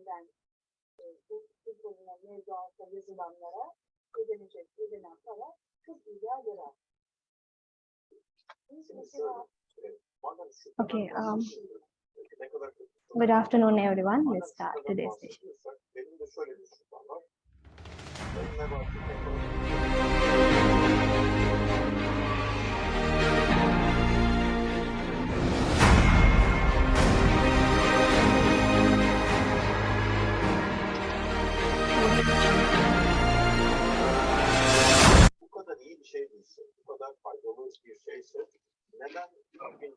üzerinden bu konuna mevzuatta yazılanlara ödenecek ödenen para çok güzel lira. Okay. Good afternoon, everyone. Let's start today's session. Bu kadar iyi bir şey değilse, bu kadar faydalı bir şeyse neden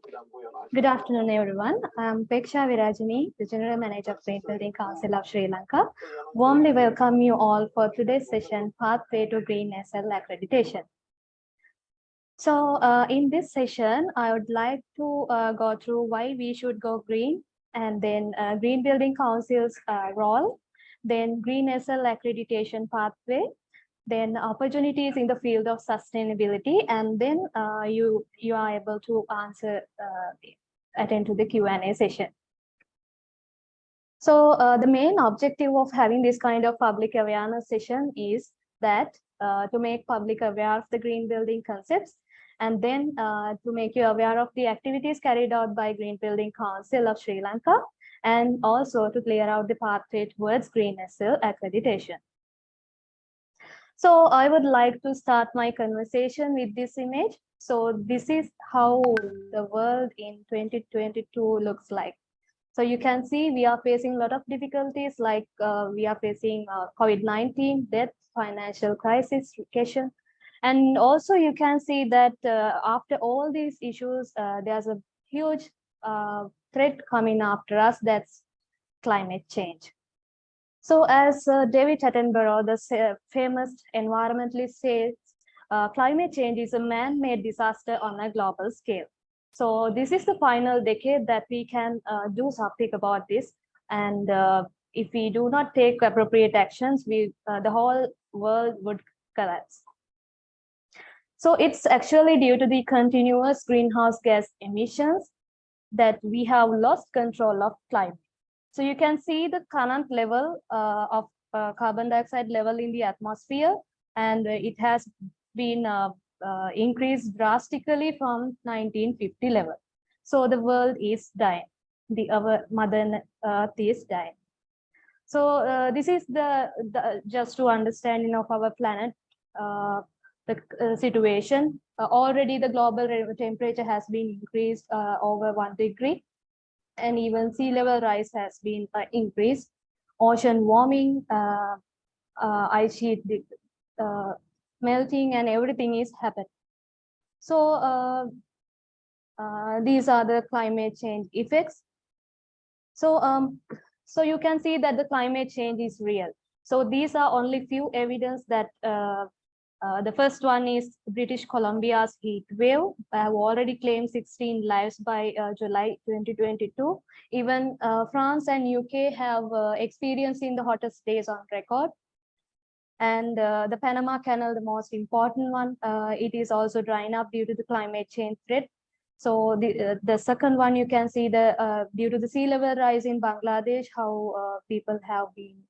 bugünden bu yana? Good afternoon, everyone. I'm Upeksha Virajini, the General Manager of Green Building Council of Sri Lanka. Warmly welcome you all for today's session, Pathway to Green SL Accreditation. So in this session, I would like to go through why we should go green, and then Green Building Council's role, then Green SL Accreditation pathway, then opportunities in the field of sustainability, and then you are able to attend to the Q&A session. So the main objective of having this kind of public awareness session is that to make public aware of the green building concepts, and then to make you aware of the activities carried out by Green Building Council of Sri Lanka, and also to clear out the pathway towards Green SL accreditation. So I would like to start my conversation with this image. So this is how the world in 2022 looks like. So you can see we are facing a lot of difficulties, like we are facing COVID-19, death, financial crisis, recession. And also you can see that after all these issues, there's a huge threat coming after us, that's climate change. So as David Attenborough, the famous environmentalist, says, climate change is a man-made disaster on a global scale. So this is the final decade that we can do something about this. And if we do not take appropriate actions, the whole world would collapse. So it's actually due to the continuous greenhouse gas emissions that we have lost control of climate. So you can see the current level of carbon dioxide level in the atmosphere, and it has been increased drastically from 1950 level. So the world is dying. Our Mother Earth is dying. So this is the just to understanding of our planet, the situation. Already the global temperature has been increased over 1 degree. And even sea level rise has been increased. Ocean warming, ice sheet melting, and everything is happening. So these are the climate change effects. So so you can see that the climate change is real. So these are only few evidence that the first one is British Columbia's heat wave. I have already claimed 16 lives by July 2022. Even France and UK have experienced in the hottest days on record. And the Panama Canal, the most important one, it is also drying up due to the climate change threat. So the second one, you can see the due to the sea level rise in Bangladesh, how people have been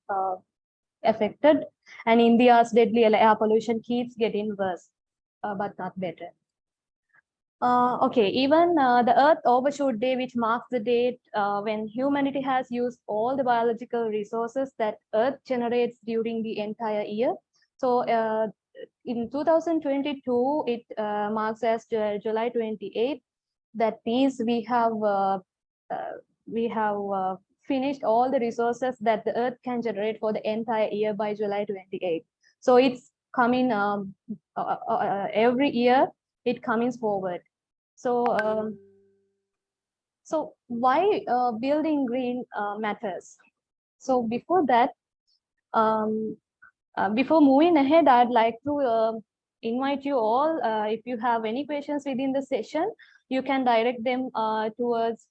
affected, and India's deadly air pollution keeps getting worse, but not better. Okay, even the Earth Overshoot Day, which marks the date when humanity has used all the biological resources that Earth generates during the entire year. So in 2022, it marks as July 28th. That means we have finished all the resources that the Earth can generate for the entire year by July 28th. So it's coming every year, it comes forward. So so why building green matters? So before that, before moving ahead, I'd like to invite you all, if you have any questions within the session, you can direct them towards,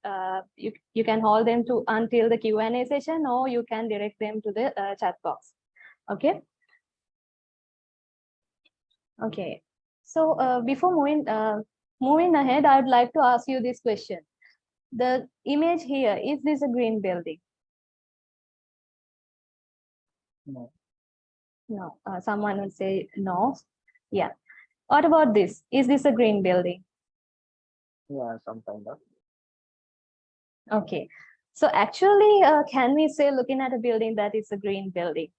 you can hold them to until the Q&A session, or you can direct them to the chat box. Okay. Okay. So before moving ahead, I'd like to ask you this question. The image here, is this a green building? No. No. Someone will say no. Yeah. What about this? Is this a green building? Yeah, some kind of. Okay. So actually, can we say looking at a building that is a green building?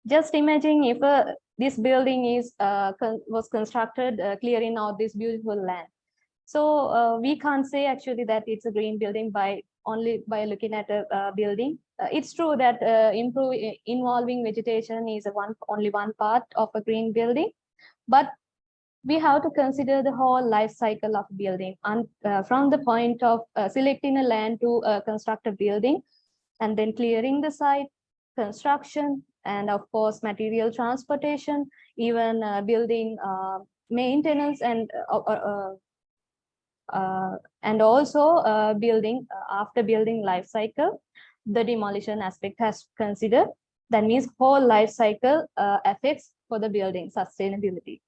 Just imagine if this building is was constructed clearing out this beautiful land. So we can't say actually that it's a green building by only by looking at a building. It's true that involving vegetation is only one part of a green building, but we have to consider the whole life cycle of building, and from the point of selecting a land to construct a building, and then clearing the site, construction, and of course material transportation, even building maintenance, and also building after building life cycle, the demolition aspect has considered. That means whole life cycle affects for the building sustainability.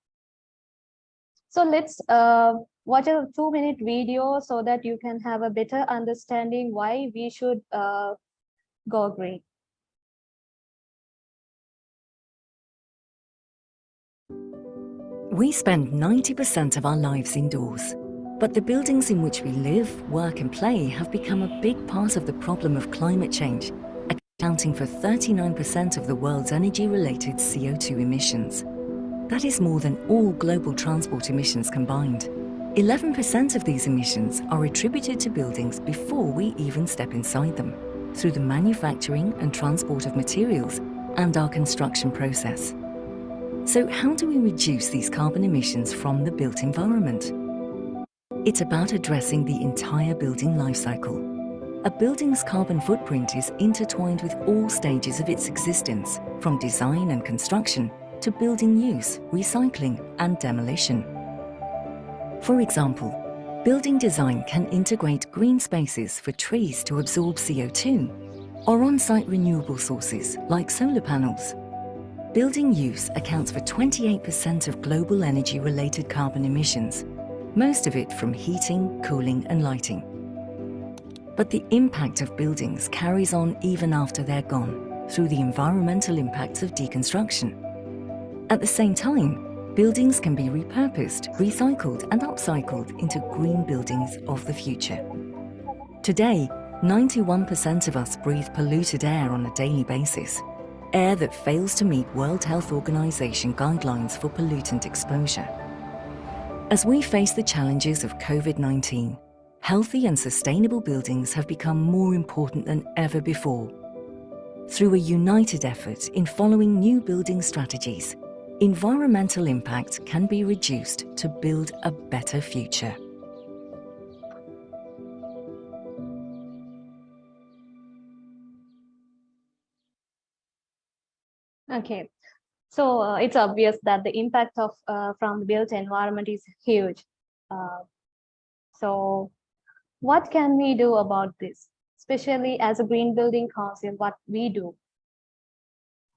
So let's watch a 2-minute video so that you can have a better understanding why we should go green. We spend 90% of our lives indoors, but the buildings in which we live, work and play have become a big part of the problem of climate change, accounting for 39% of the world's energy-related CO2 emissions. That is more than all global transport emissions combined. 11% of these emissions are attributed to buildings before we even step inside them, through the manufacturing and transport of materials and our construction process. So how do we reduce these carbon emissions from the built environment? It's about addressing the entire building life cycle. A building's carbon footprint is intertwined with all stages of its existence, from design and construction to building use, recycling and demolition. For example, building design can integrate green spaces for trees to absorb CO2, or on-site renewable sources like solar panels. Building use accounts for 28% of global energy-related carbon emissions, most of it from heating, cooling and lighting. But the impact of buildings carries on even after they're gone, through the environmental impacts of deconstruction. At the same time, buildings can be repurposed, recycled and upcycled into green buildings of the future. Today, 91% of us breathe polluted air on a daily basis, air that fails to meet World Health Organization guidelines for pollutant exposure. As we face the challenges of COVID-19, healthy and sustainable buildings have become more important than ever before. Through a united effort in following new building strategies, environmental impact can be reduced to build a better future. Okay, so it's obvious that the impact of from the built environment is huge. So what can we do about this, especially as a Green Building Council, what we do?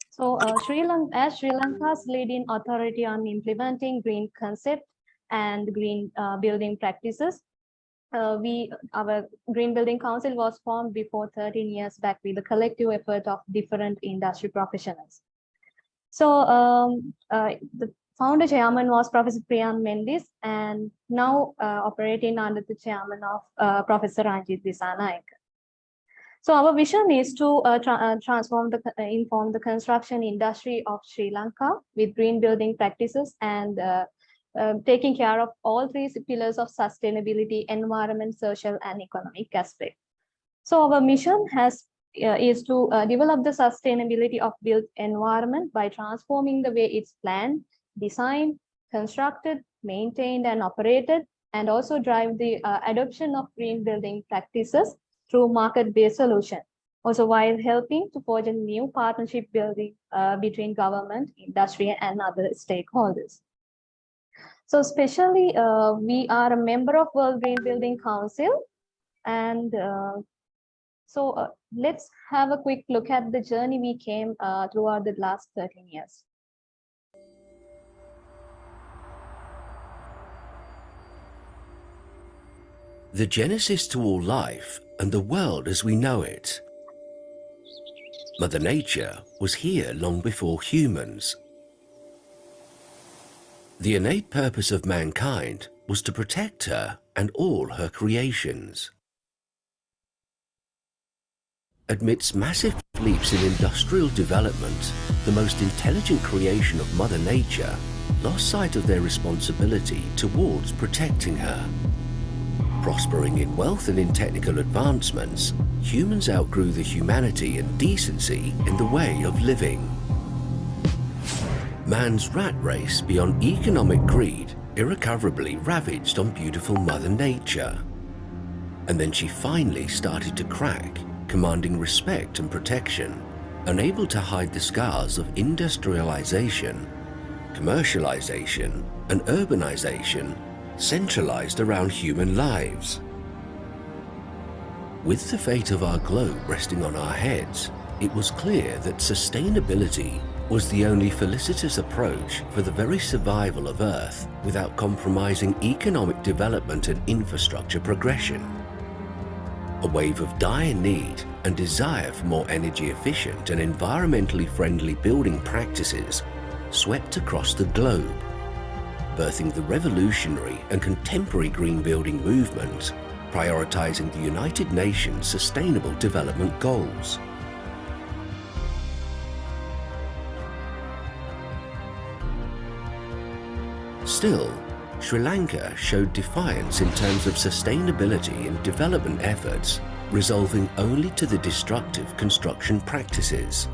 So Sri Lanka's leading authority on implementing green concept and green building practices, our Green Building Council was formed before 13 years back with the collective effort of different industry professionals. So the founder chairman was Professor Priyan Mendis, and now operating under the chairman of Professor Ranjit Disanayake. So our vision is to inform the construction industry of Sri Lanka with green building practices and taking care of all three pillars of sustainability, environment, social, and economic aspect. So our mission is to develop the sustainability of built environment by transforming the way it's planned, designed, constructed, maintained, and operated, and also drive the adoption of green building practices through market-based solution. Also, while helping to forge a new partnership building between government, industry, and other stakeholders. So especially, we are a member of World Green Building Council, and so let's have a quick look at the journey we came throughout the last 13 years. The genesis to all life and the world as we know it. Mother Nature was here long before humans. The innate purpose of mankind was to protect her and all her creations. Amidst massive leaps in industrial development, the most intelligent creation of Mother Nature lost sight of their responsibility towards protecting her. Prospering in wealth and in technical advancements, humans outgrew the humanity and decency in the way of living. Man's rat race beyond economic greed irrecoverably ravaged on beautiful Mother Nature. And then she finally started to crack, commanding respect and protection, unable to hide the scars of industrialization, commercialization, and urbanization centralized around human lives. With the fate of our globe resting on our heads, it was clear that sustainability was the only felicitous approach for the very survival of Earth without compromising economic development and infrastructure progression. A wave of dire need and desire for more energy efficient and environmentally friendly building practices swept across the globe, birthing the revolutionary and contemporary green building movement, prioritizing the United Nations Sustainable Development Goals. Still, Sri Lanka showed defiance in terms of sustainability and development efforts, resolving only to the destructive construction practices.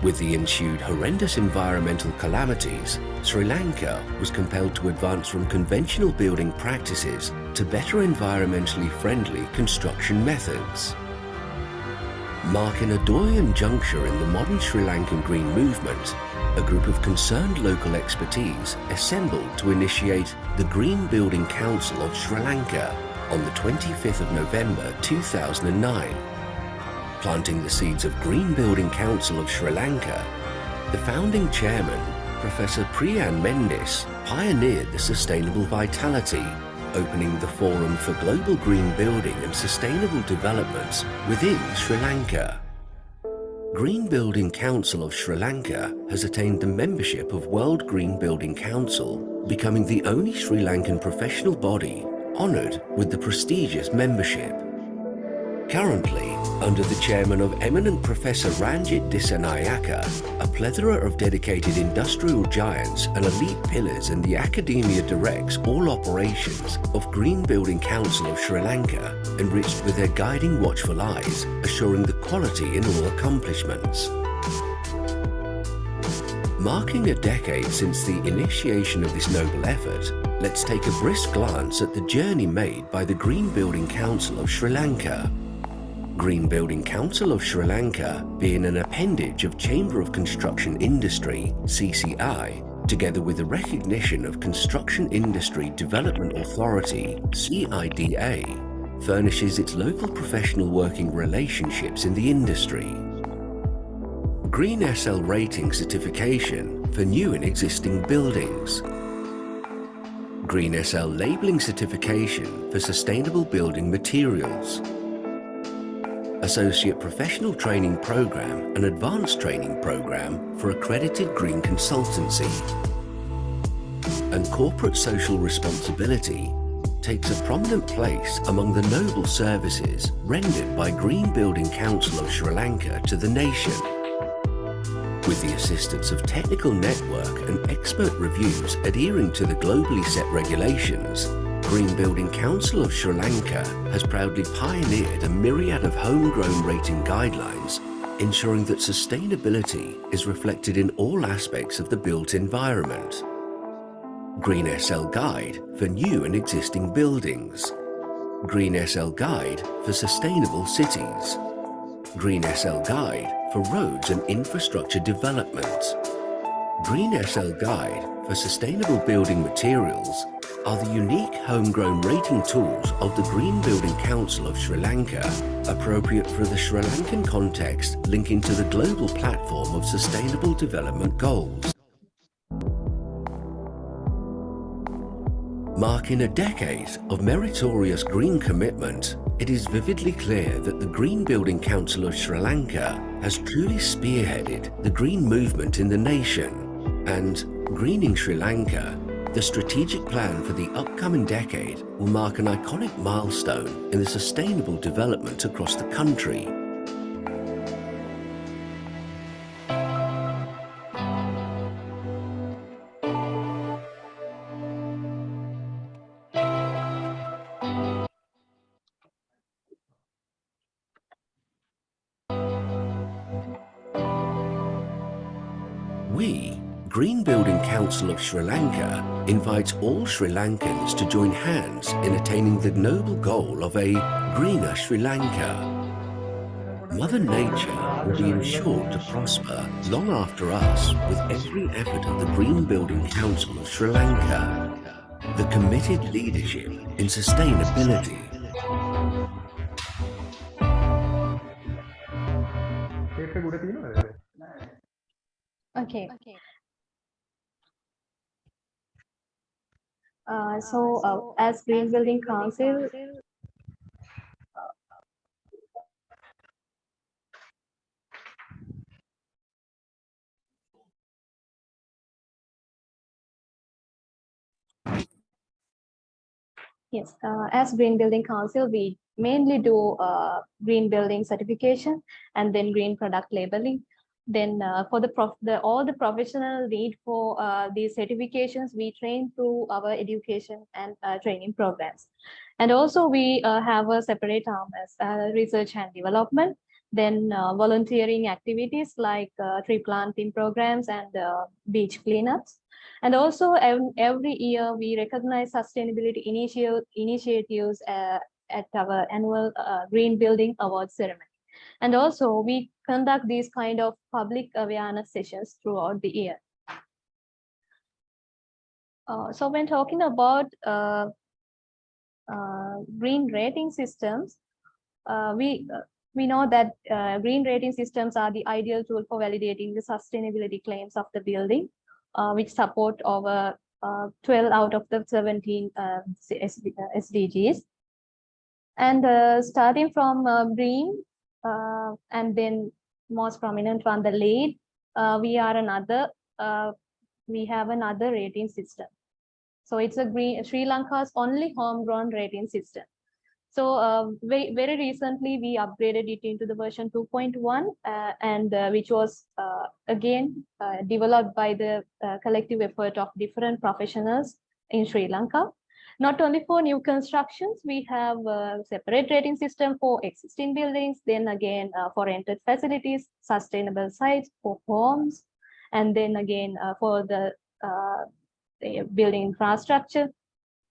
With the ensued horrendous environmental calamities, Sri Lanka was compelled to advance from conventional building practices to better environmentally friendly construction methods. Marking a doyen juncture in the modern Sri Lankan green movement, a group of concerned local expertise assembled to initiate the Green Building Council of Sri Lanka on the 25th of November 2009. Planting the seeds of Green Building Council of Sri Lanka, the founding chairman, Professor Priyan Mendis, pioneered the sustainable vitality, opening the Forum for Global Green Building and Sustainable Developments within Sri Lanka. Green Building Council of Sri Lanka has attained the membership of World Green Building Council, becoming the only Sri Lankan professional body honoured with the prestigious membership. Currently, under the chairman of eminent Professor Ranjit Dissanayaka, a plethora of dedicated industrial giants and elite pillars in the academia directs all operations of Green Building Council of Sri Lanka, enriched with their guiding watchful eyes, assuring the quality in all accomplishments. Marking a decade since the initiation of this noble effort, let's take a brisk glance at the journey made by the Green Building Council of Sri Lanka. Green Building Council of Sri Lanka being an appendage of Chamber of Construction Industry, CCI, together with the recognition of Construction Industry Development Authority, CIDA, furnishes its local professional working relationships in the industry. Green SL rating certification for new and existing buildings. Green SL labelling certification for sustainable building materials. Associate Professional Training Program and Advanced Training Program for Accredited Green Consultancy. And Corporate Social Responsibility takes a prominent place among the noble services rendered by Green Building Council of Sri Lanka to the nation. With the assistance of technical network and expert reviews adhering to the globally set regulations, Green Building Council of Sri Lanka has proudly pioneered a myriad of homegrown rating guidelines, ensuring that sustainability is reflected in all aspects of the built environment. Green SL Guide for new and existing buildings. Green SL Guide for sustainable cities. Green SL Guide for roads and infrastructure development. Green SL Guide for sustainable building materials are the unique homegrown rating tools of the Green Building Council of Sri Lanka, appropriate for the Sri Lankan context, linking to the global platform of Sustainable Development Goals. Marking a decade of meritorious green commitment, it is vividly clear that the Green Building Council of Sri Lanka has truly spearheaded the green movement in the nation, and Greening Sri Lanka, the strategic plan for the upcoming decade, will mark an iconic milestone in the sustainable development across the country. We, Green Building Council of Sri Lanka, invites all Sri Lankans to join hands in attaining the noble goal of a greener Sri Lanka. Mother Nature will be ensured to prosper long after us with every effort of the Green Building Council of Sri Lanka. The committed leadership in sustainability. Okay. As Green Building Council, yes, as Green Building Council, we mainly do green building certification and then green product labeling. Then for all the professional need for these certifications, we train through our education and training programs. And also we have a separate arm as research and development, then volunteering activities like tree planting programs and beach cleanups. And also every year we recognize sustainability initiatives at our annual Green Building Awards ceremony. And also we conduct these kind of public awareness sessions throughout the year. So when talking about green rating systems, we know that green rating systems are the ideal tool for validating the sustainability claims of the building, which support over 12 out of the 17 SDGs. And starting from green, and then most prominent one, the LEED, we have another rating system. So it's Sri Lanka's only homegrown rating system. So very recently we upgraded it into the version 2.1, and which was again developed by the collective effort of different professionals in Sri Lanka. Not only for new constructions, we have a separate rating system for existing buildings, then again for rented facilities, sustainable sites for homes, and then again for the building infrastructure.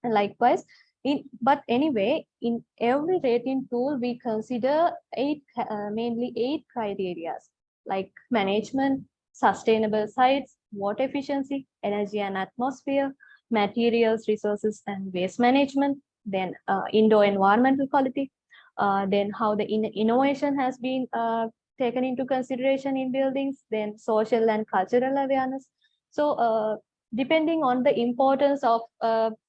And likewise, but anyway, in every rating tool, we consider mainly 8 criteria, like management, sustainable sites, water efficiency, energy and atmosphere, materials, resources, and waste management, then indoor environmental quality, then how the innovation has been taken into consideration in buildings, then social and cultural awareness. So depending on the importance of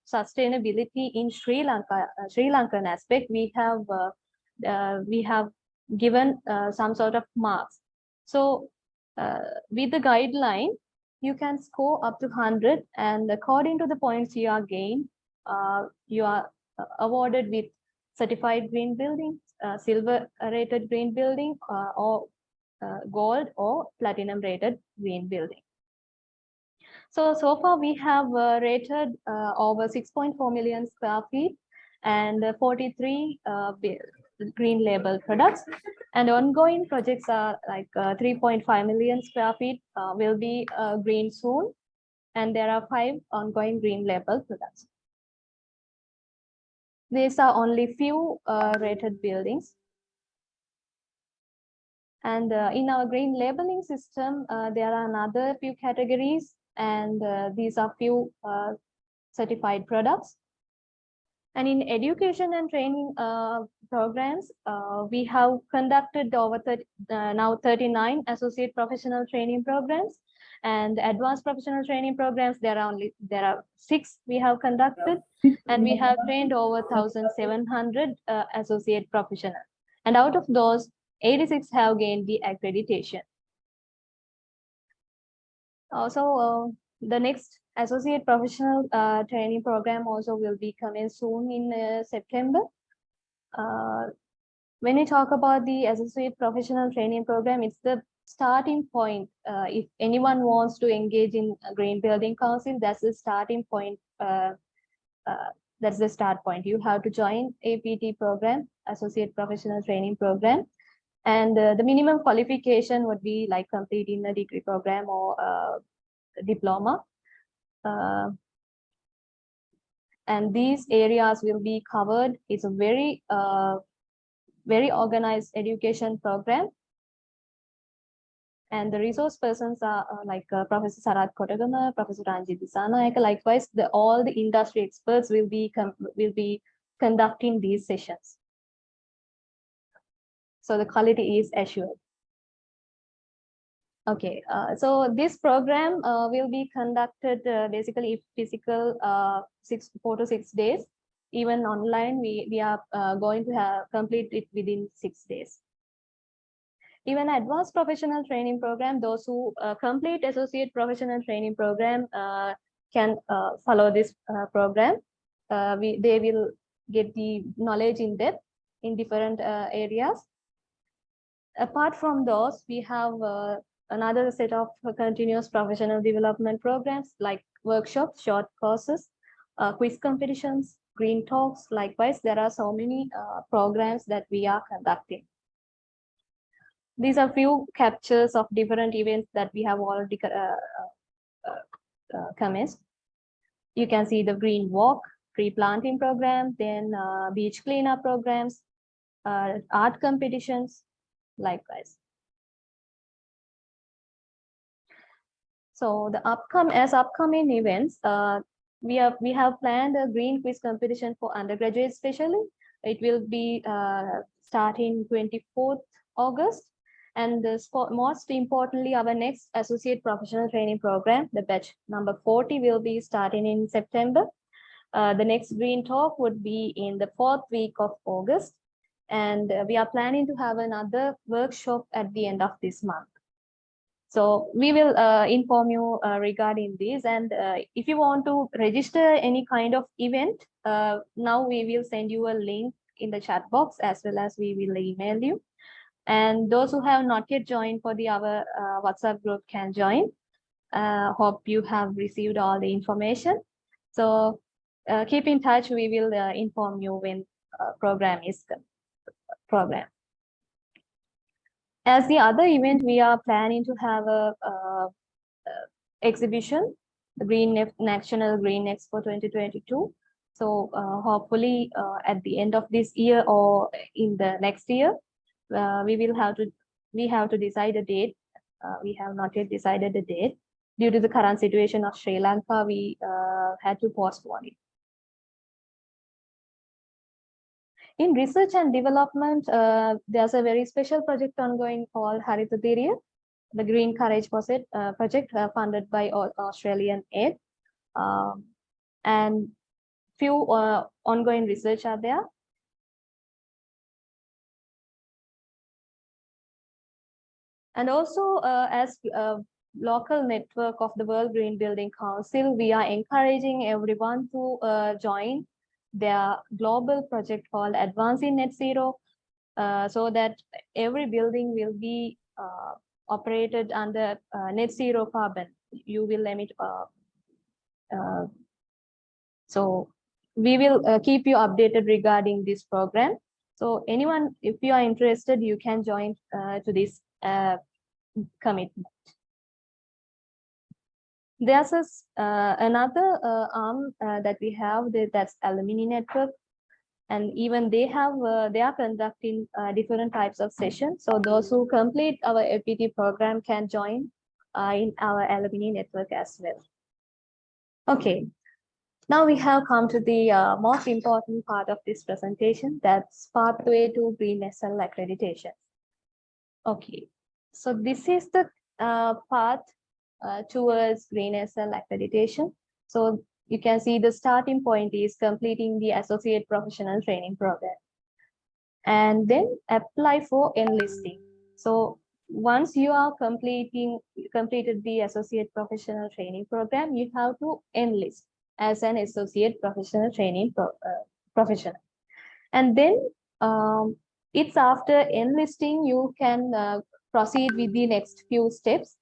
sustainability in Sri Lankan aspect, we have given some sort of marks. So with the guideline, you can score up to 100, and according to the points you are gained, you are awarded with certified green building, silver rated green building, or gold or platinum rated green building. So far we have rated over 6.4 million square feet and 43 green label products, and ongoing projects are like 3.5 million square feet will be green soon, and there are 5 ongoing green label products. These are only few rated buildings. And in our green labeling system, there are another few categories, and these are few certified products. And in education and training programs, we have conducted over now 39 associate professional training programs, And advanced professional training programs, there are 6 we have conducted, and we have trained over 1,700 associate professionals. And out of those, 86 have gained the accreditation. Also, the next associate professional training program also will be coming soon in September. When we talk about the associate professional training program, it's the starting point. If anyone wants to engage in a Green Building Council, that's the starting point. That's the start point. You have to join APT program, Associate Professional Training Program. And the minimum qualification would be like completing a degree program or diploma. And these areas will be covered. It's a very organized education program. And the resource persons are like Professor Sarath Kotagama, Professor Ranjit Disanayaka. Likewise, all the industry experts will be conducting these sessions. So the quality is assured. Okay, so this program will be conducted basically if physical 4 to 6 days. Even online, we are going to complete it within 6 days. Even advanced professional training program, those who complete associate professional training program can follow this program. They will get the knowledge in depth in different areas. Apart from those, we have another set of continuous professional development programs like workshops, short courses, quiz competitions, green talks. Likewise, there are so many programs that we are conducting. These are few captures of different events that we have already commenced. You can see the green walk, tree planting program, then beach cleanup programs, art competitions, likewise. So the upcoming events, we have planned a green quiz competition for undergraduates especially. It will be starting 24th August. And most importantly, our next associate professional training program, the batch number 40, will be starting in September. The next green talk would be in the 4th week of August. And we are planning to have another workshop at the end of this month. So we will inform you regarding this. And if you want to register any kind of event, now we will send you a link in the chat box, as well as we will email you. And those who have not yet joined for our WhatsApp group can join. Hope you have received all the information. So keep in touch. We will inform you when program is programmed. As the other event, we are planning to have a exhibition, the National Green Expo 2022. So hopefully at the end of this year or in the next year, we have to decide a date. We have not yet decided a date. Due to the current situation of Sri Lanka, we had to postpone it. In research and development, there's a very special project ongoing called Haritha Diriya, the Green Courage project funded by Australian aid. And few ongoing research are there. And also, as a local network of the World Green Building Council, we are encouraging everyone to join their global project called Advancing Net Zero, so that every building will be operated under net zero carbon. You will limit. So we will keep you updated regarding this program. So anyone, if you are interested, you can join to this commitment. There's another arm that we have, that's Alumni Network, and even they are conducting different types of sessions. So those who complete our APT program can join in our Alumni Network as well. Okay, now we have come to the most important part of this presentation, that's pathway to Green SL accreditation. Okay, so this is the path towards Green SL accreditation. So you can see the starting point is completing the associate professional training program, and then apply for enlisting. So once you are completed the associate professional training program, you have to enlist as an associate professional training professional. And then it's after enlisting you can proceed with the next few steps.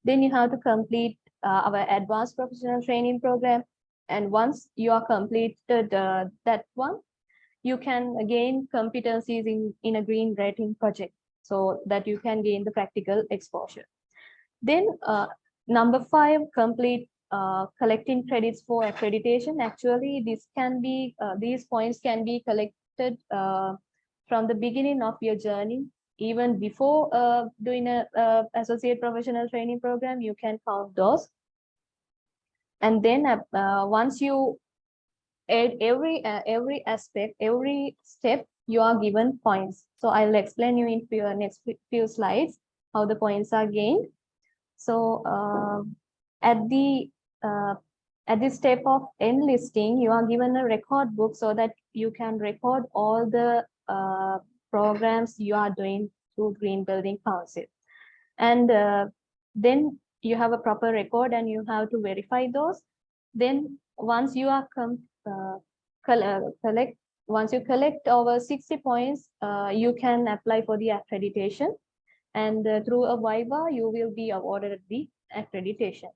Then you have to complete our advanced professional training program, and once you are completed that one, you can gain competencies in a green rating project, so that you can gain the practical exposure. Then number 5, complete collecting credits for accreditation. Actually, this can be these points can be collected from the beginning of your journey. Even before doing a associate professional training program, you can count those. And then once you add every aspect, every step, you are given points. So I'll explain you in your next few slides how the points are gained. So at the step of enlisting, you are given a record book so that you can record all the programs you are doing through Green Building Council. And then you have a proper record and you have to verify those. Then once you are once you collect over 60 points, you can apply for the accreditation, and through a Viva you will be awarded the accreditation.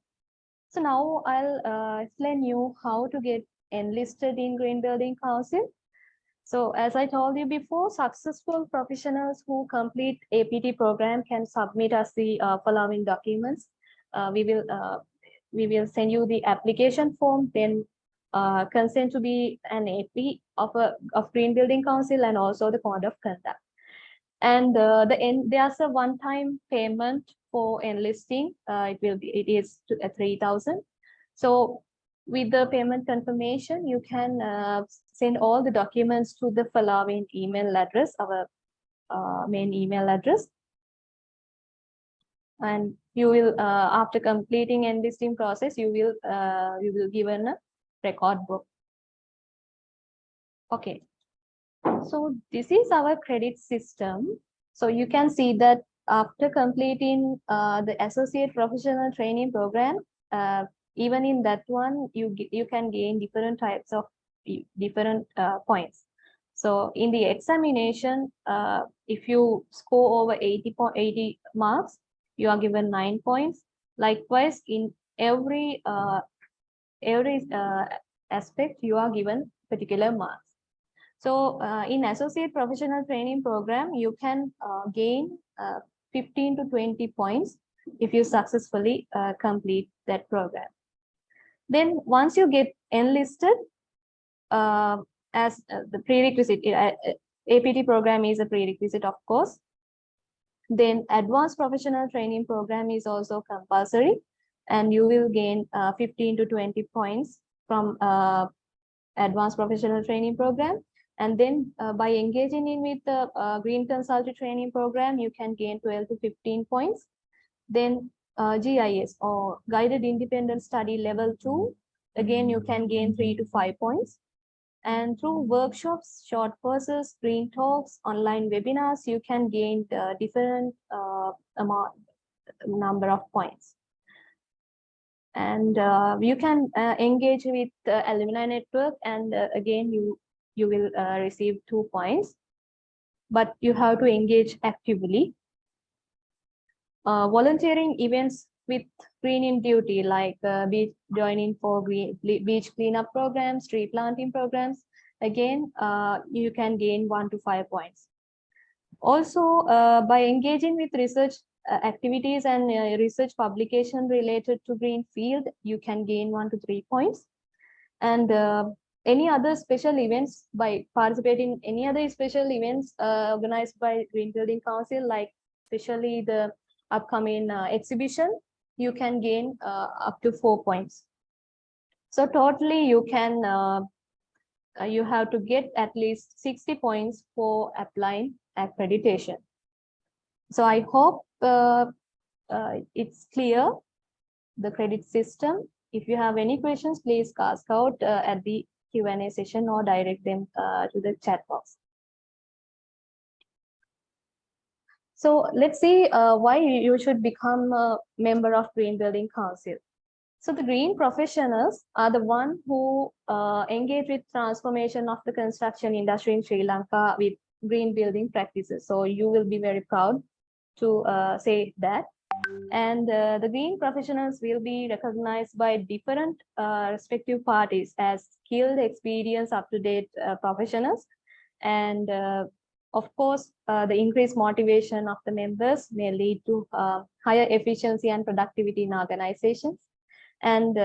So now I'll explain you how to get enlisted in Green Building Council. So as I told you before, successful professionals who complete APT program can submit us the following documents. We will send you the application form, then consent to be an AP of Green Building Council, and also the code of conduct. And there's a one-time payment for enlisting. It is 3,000. So with the payment confirmation, you can send all the documents to the following email address, our main email address. And you will, after completing enlisting process, you will given a record book. Okay. So this is our credit system. So you can see that after completing the associate professional training program, even in that one, you can gain different types of different points. So in the examination, if you score over 80 marks, you are given 9 points. Likewise, in every aspect, you are given particular marks. So in associate professional training program, you can gain 15 to 20 points if you successfully complete that program. Then once you get enlisted, as the prerequisite, APT program is a prerequisite, of course. Then advanced professional training program is also compulsory, and you will gain 15 to 20 points from advanced professional training program. And then by engaging in with the Green Consultant training program, you can gain 12 to 15 points. Then GIS, or Guided Independent Study Level 2, again, you can gain 3 to 5 points. And through workshops, short courses, green talks, online webinars, you can gain different number of points. And you can engage with the alumni network, and again, you will receive 2 points, but you have to engage actively. Volunteering events with Green in Duty, like joining for beach cleanup programs, tree planting programs, again, you can gain 1 to 5 points. Also, by engaging with research activities and research publication related to green field, you can gain 1 to 3 points. And any other special events, by participating in any other special events organized by Green Building Council, like especially the upcoming exhibition, you can gain up to 4 points. So totally you can you have to get at least 60 points for applying accreditation. So I hope it's clear. the credit system. If you have any questions, please ask out at the Q&A session or direct them to the chat box. So let's see why you should become a member of Green Building Council. So the green professionals are the one who engage with transformation of the construction industry in Sri Lanka with green building practices. So you will be very proud to say that. And the green professionals will be recognized by different respective parties as skilled, experienced, up-to-date professionals. And of course, the increased motivation of the members may lead to higher efficiency and productivity in organizations. And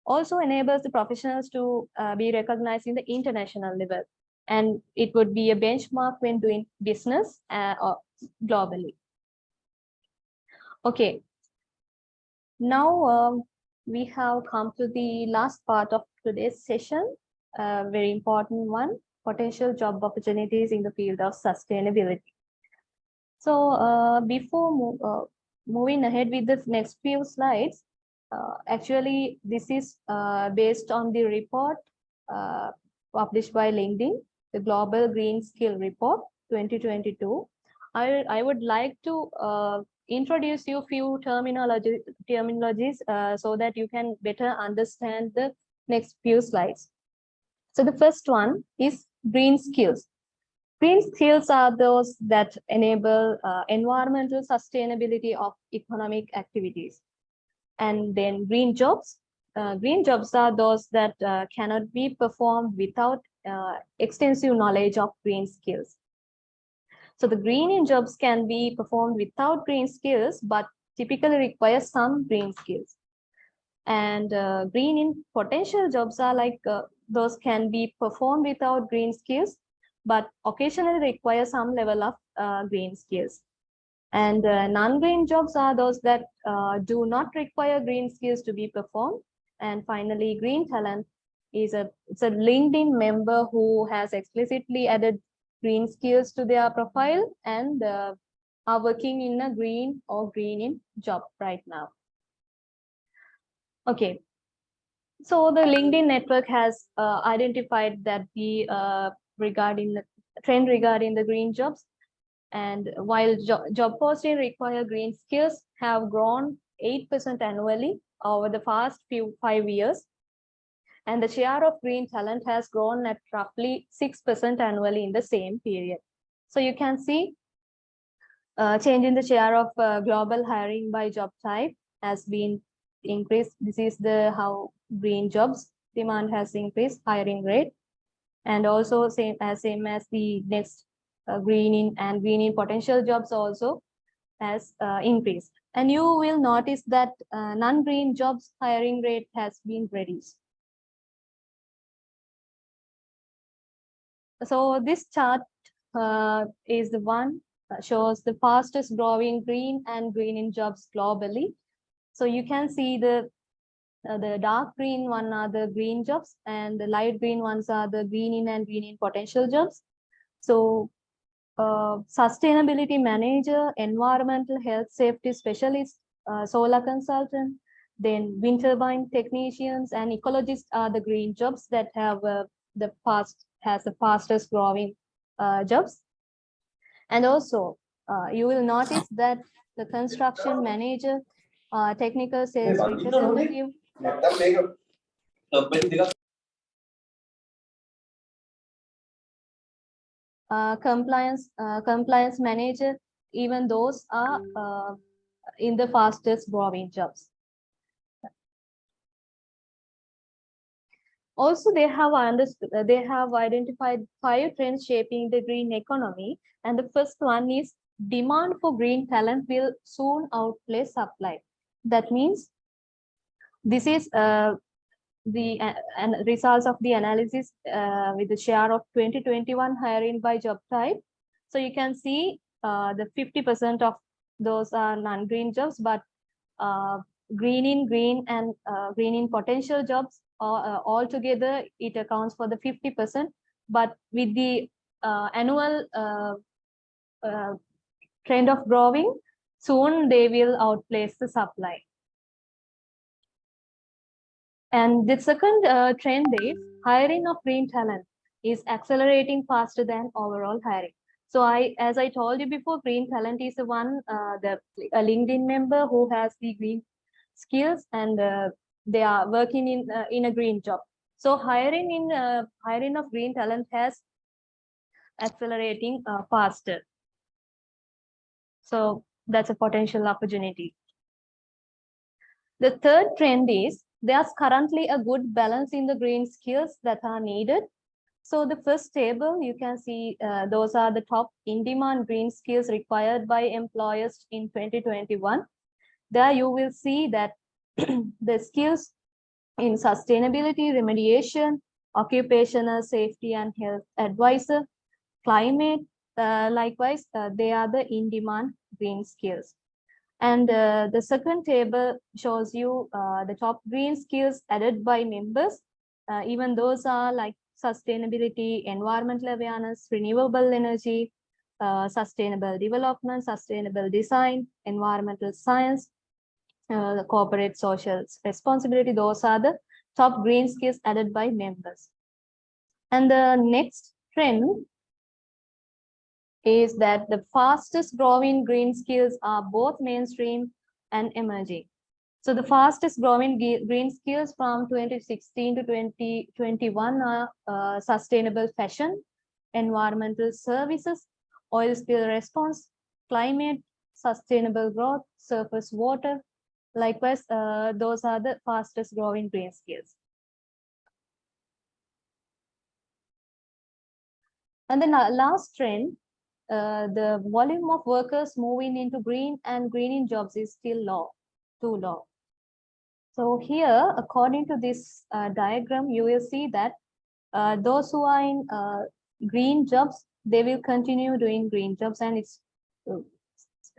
also enables the professionals to be recognized in the international level. And it would be a benchmark when doing business or globally. Okay, now we have come to the last part of today's session, a very important one, potential job opportunities in the field of sustainability. So before moving ahead with the next few slides, actually this is based on the report published by LinkedIn, the Global Green Skill Report 2022. I would like to introduce you a few terminologies so that you can better understand the next few slides. So the first one is green skills. Green skills are those that enable environmental sustainability of economic activities. And then green jobs. Green jobs are those that cannot be performed without extensive knowledge of green skills. So the green in jobs can be performed without green skills, but typically require some green skills. And green in potential jobs are like those can be performed without green skills, but occasionally require some level of green skills. And non-green jobs are those that do not require green skills to be performed. And finally, green talent is it's a LinkedIn member who has explicitly added green skills to their profile and are working in a green or green in job right now. Okay, so the LinkedIn network has identified that the regarding the trend regarding the green jobs. And while job posting require green skills have grown 8% annually over the past 5 years, and the share of green talent has grown at roughly 6% annually in the same period. So you can see change in the share of global hiring by job type has been increased. This is the how green jobs demand has increased, hiring rate, and also same as the next green in potential jobs also has increased. And you will notice that non-green jobs hiring rate has been reduced. So this chart is the one that shows the fastest growing green and green in jobs globally. So you can see the dark green one are the green jobs and the light green ones are the green in and green in potential jobs. So sustainability manager, environmental health safety specialist, solar consultant, then wind turbine technicians and ecologists are the green jobs that have the fastest growing jobs. And also you will notice that the construction manager, technical sales representative, compliance manager, even those are in the fastest growing jobs. Also, they have identified 5 trends shaping the green economy, and the first one is demand for green talent will soon outplay supply. That means this is the results of the analysis with the share of 2021 hiring by job type. So you can see the 50% of those are non-green jobs, but green in potential jobs all together it accounts for the 50%. But with the annual trend of growing, soon they will outplace the supply. And the second trend is hiring of green talent is accelerating faster than overall hiring. So as I told you before, green talent is the one, a LinkedIn member who has the green skills and they are working in a green job. So hiring of green talent has accelerating faster. So that's a potential opportunity. The third trend is there's currently a good balance in the green skills that are needed. So the first table, you can see those are the top in-demand green skills required by employers in 2021. There you will see that the skills in sustainability, remediation, occupational safety and health advisor, climate, likewise, they are the in-demand green skills. And the second table shows you the top green skills added by members. Even those are like sustainability, environmental awareness, renewable energy, sustainable development, sustainable design, environmental science, the corporate social responsibility. Those are the top green skills added by members. And the next trend is that the fastest growing green skills are both mainstream and emerging. So the fastest growing green skills from 2016 to 2021 are sustainable fashion, environmental services, oil spill response, climate, sustainable growth, surface water. Likewise, those are the fastest growing green skills. And then last trend, the volume of workers moving into green and greening jobs is still low, too low. So here, according to this diagram, you will see that those who are in green jobs, they will continue doing green jobs, and it's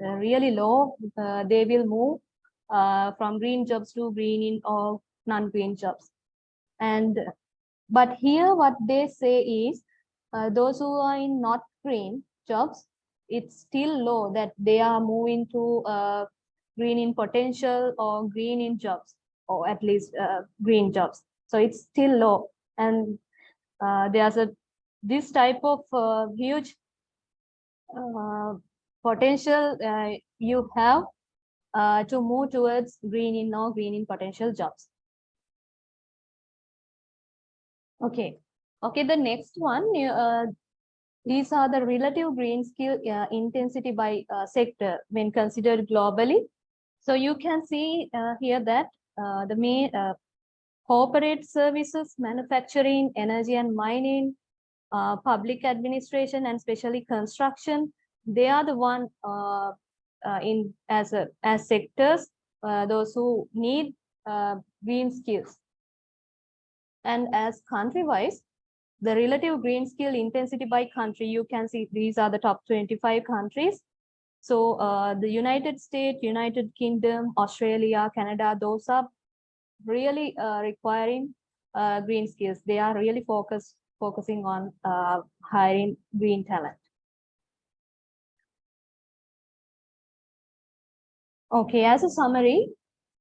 really low. They will move from green jobs to greening or non-green jobs. And but here, what they say is those who are in not green jobs, it's still low that they are moving to green in potential or green in jobs, or at least green jobs. So it's still low, and there's this type of huge potential you have to move towards green in or green in potential jobs. Okay, the next one. These are the relative green skill intensity by sector when considered globally. So you can see here that the main corporate services, manufacturing, energy and mining, public administration, and especially construction, they are the one in as sectors, those who need green skills. And as country-wise, the relative green skill intensity by country, you can see these are the top 25 countries. So the United States, United Kingdom, Australia, Canada, those are really requiring green skills. They are really focusing on hiring green talent. Okay, as a summary,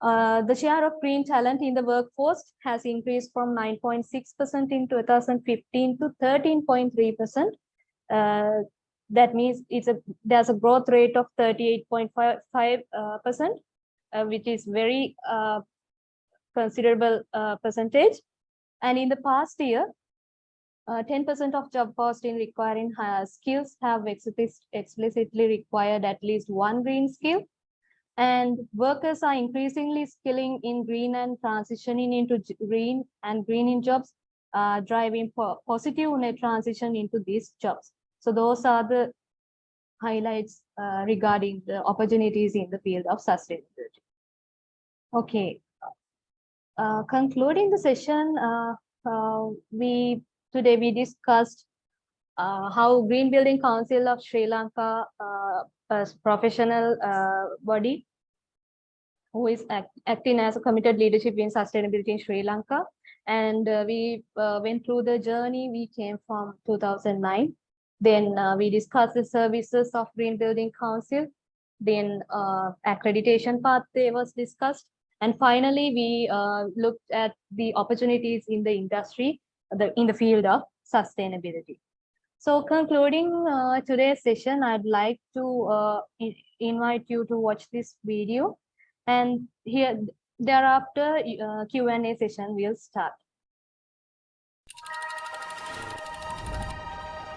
the share of green talent in the workforce has increased from 9.6% in 2015 to 13.3%. That means there's a growth rate of 38.5%, which is very considerable percentage. And in the past year, 10% of job posting requiring skills have explicitly required at least one green skill. And workers are increasingly skilling in green and transitioning into green and greening jobs, driving positive net transition into these jobs. So those are the highlights regarding the opportunities in the field of sustainability. Okay, concluding the session, today we discussed how Green Building Council of Sri Lanka, a professional body who is acting as a committed leadership in sustainability in Sri Lanka. And we went through the journey. We came from 2009. Then we discussed the services of Green Building Council. Then accreditation pathway was discussed. And finally, we looked at the opportunities in the industry, in the field of sustainability. So concluding today's session, I'd like to invite you to watch this video, and here thereafter Q&A session will start.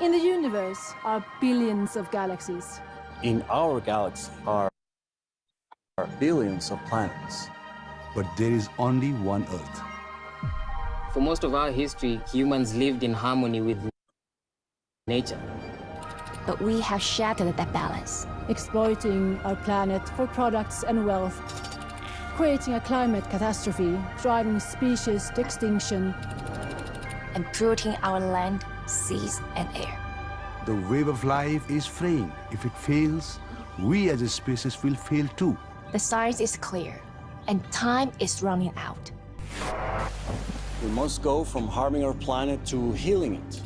In the universe are billions of galaxies. In our galaxy are billions of planets. But there is only one Earth. For most of our history, humans lived in harmony with nature. But we have shattered that balance. Exploiting our planet for products and wealth, creating a climate catastrophe, driving species to extinction, and polluting our land, seas, and air. The wave of life is fraying. If it fails, we as a species will fail too. The science is clear, and time is running out. We must go from harming our planet to healing it.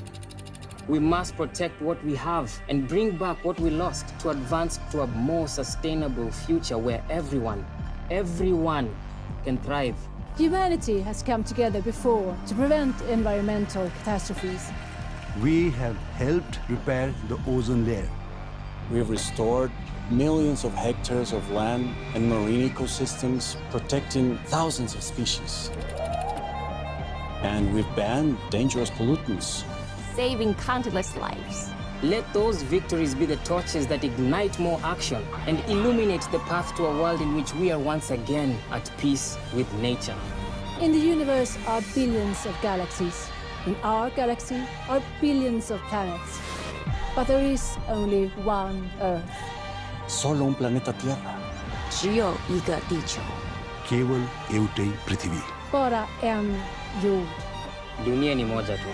We must protect what we have and bring back what we lost to advance to a more sustainable future where everyone can thrive. Humanity has come together before to prevent environmental catastrophes. We have helped repair the ozone layer. We have restored millions of hectares of land and marine ecosystems, protecting thousands of species. And we've banned dangerous pollutants, saving countless lives. Let those victories be the torches that ignite more action and illuminate the path to a world in which we are once again at peace with nature. In the universe are billions of galaxies. In our galaxy are billions of planets. But there is only one Earth. Solo un planeta Tierra. 只有一个地球。 केवल एउटै पृथ्वी. Bara en jord. Dunia ni moja tu.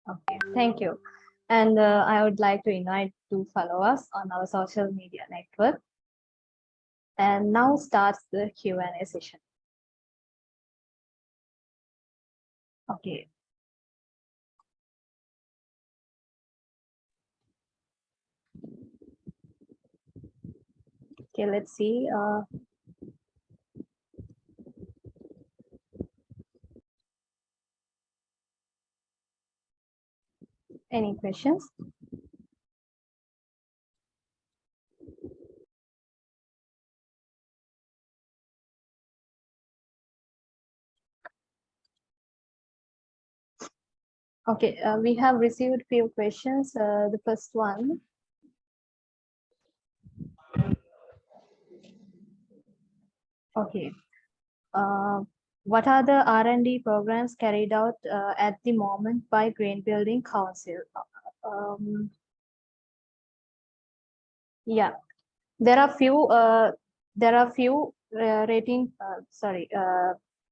Okay, thank you. And I would like to invite to follow us on our social media network. And now starts the Q&A session. Okay. Okay, let's see. Any questions? Okay, we have received few questions. The first one. Okay. What are the R&D programs carried out at the moment by Green Building Council? Yeah, there are few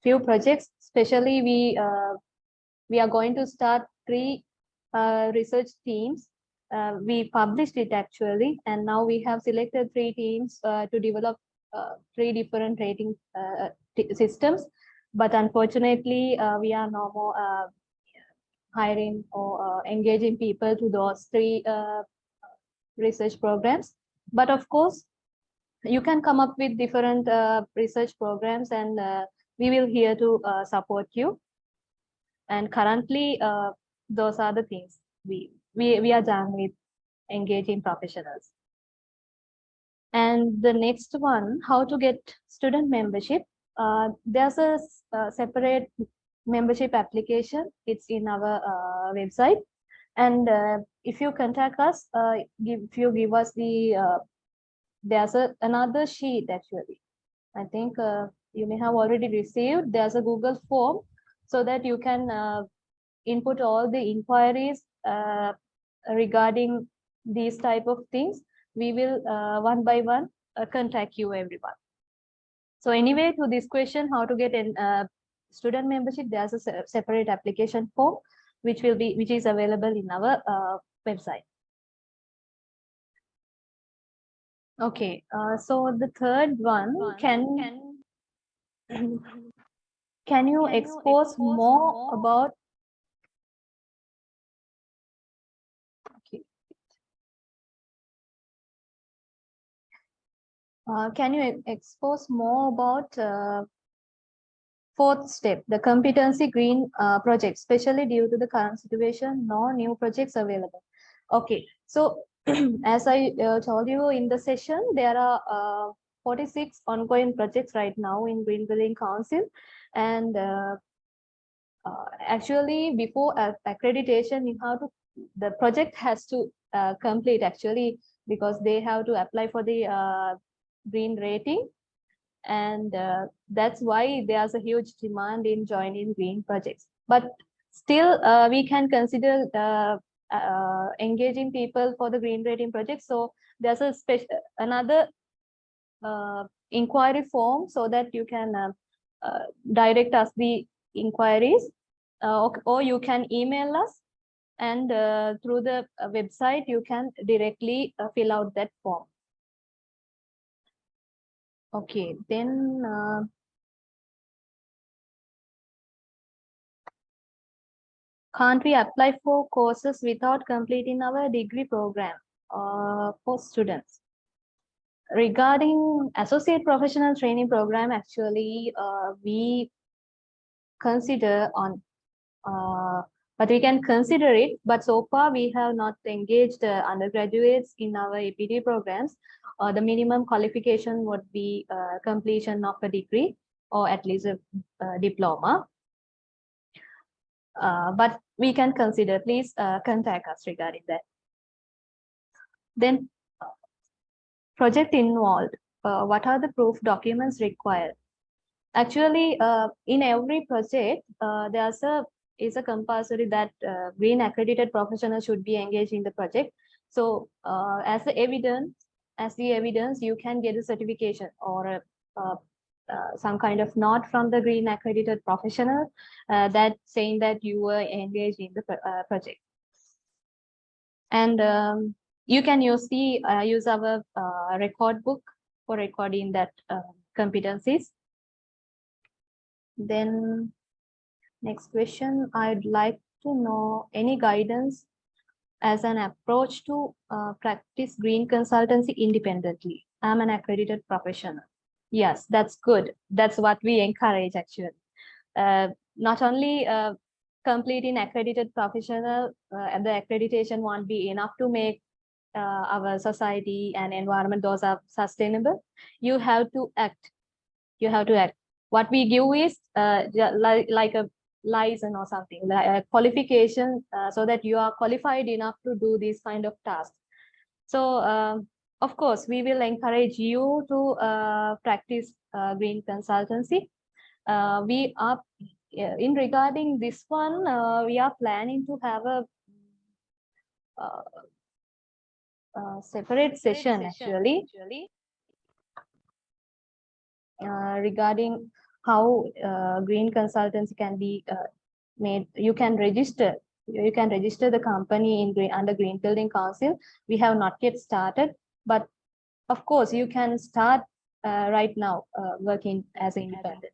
few projects. Especially we are going to start 3 research teams. We published it actually, and now we have selected 3 teams to develop 3 different rating systems. But unfortunately, we are no more hiring or engaging people to those 3 research programs. But of course, you can come up with different research programs, and we will here to support you. And currently, those are the things we are done with engaging professionals. And the next one, how to get student membership. There's a separate membership application. It's in our website. And if you contact us, if you give us the, there's another sheet actually. I think you may have already received. There's a Google form so that you can input all the inquiries regarding these type of things. We will one by one contact you, everyone. So anyway, to this question, how to get a student membership, there's a separate application form which is available in our website. Okay, so the third one, can you expose more about Can you expose more about fourth step, the competency green project, especially due to the current situation, no new projects available? Okay, so as I told you in the session, there are 46 ongoing projects right now in Green Building Council, and actually before accreditation, the project has to complete actually, because they have to apply for the green rating, and that's why there's a huge demand in joining green projects. But still we can consider engaging people for the green rating project. So there's a another inquiry form, so that you can direct us the inquiries, or you can email us, and through the website you can directly fill out that form. Okay, then can't we apply for courses without completing our degree program for students? Regarding associate professional training program, actually we consider on, but we can consider it, but so far we have not engaged undergraduates in our APT programs. The minimum qualification would be completion of a degree or at least a diploma. But we can consider, please contact us regarding that. Then project involved, what are the proof documents required? Actually, in every project, is a compulsory that green accredited professional should be engaged in the project. So as the evidence, you can get a certification or some kind of note from the green accredited professional that saying that you were engaged in the project. And you can use our record book for recording that competencies. Then next question, I'd like to know any guidance as an approach to practice green consultancy independently. I'm an accredited professional. Yes, that's good. That's what we encourage actually. Not only completing accredited professional, and the accreditation won't be enough to make our society and environment, those are sustainable. You have to act. You have to act. What we give is like a license or something, like a qualification, so that you are qualified enough to do this kind of tasks. So of course, we will encourage you to practice green consultancy. We are in regarding this one, we are planning to have a separate session actually regarding how green consultancy can be made. You can register the company in under Green Building Council. We have not yet started, but of course you can start right now working as an independent.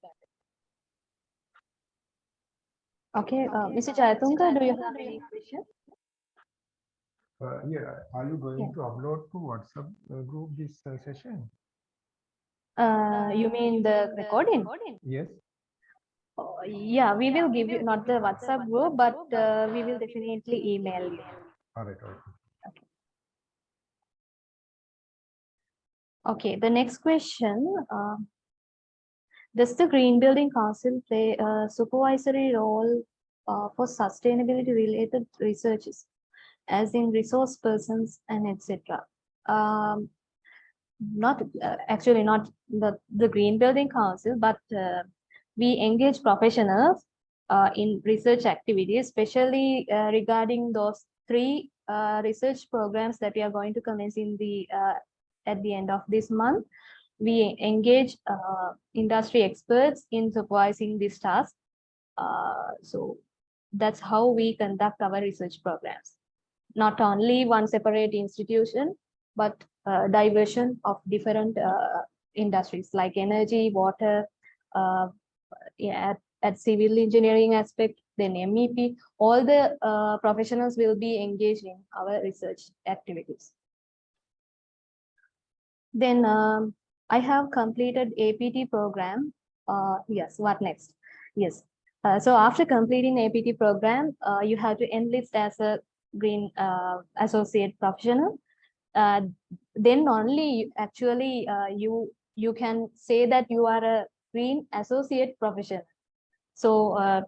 Okay, Mr. Jayatunga, do you have any question? Yeah, are you going to upload to WhatsApp group this session? You mean the recording? Yes. Yeah, we will give you not the WhatsApp group, but we will definitely email you. All right. Okay. Okay, the next question. Does the Green Building Council play a supervisory role for sustainability related researches, as in resource persons and etc.? Not actually not the Green Building Council, but we engage professionals in research activities, especially regarding those 3 research programs that we are going to commence in the at the end of this month. We engage industry experts in supervising this task. So that's how we conduct our research programs. Not only one separate institution, but diversion of different industries like energy, water, at civil engineering aspect, then MEP, all the professionals will be engaged in our research activities. Then I have completed APT program. Yes, what next? Yes. So after completing APT program, you have to enlist as a green associate professional. Then only actually you can say that you are a green associate professional. So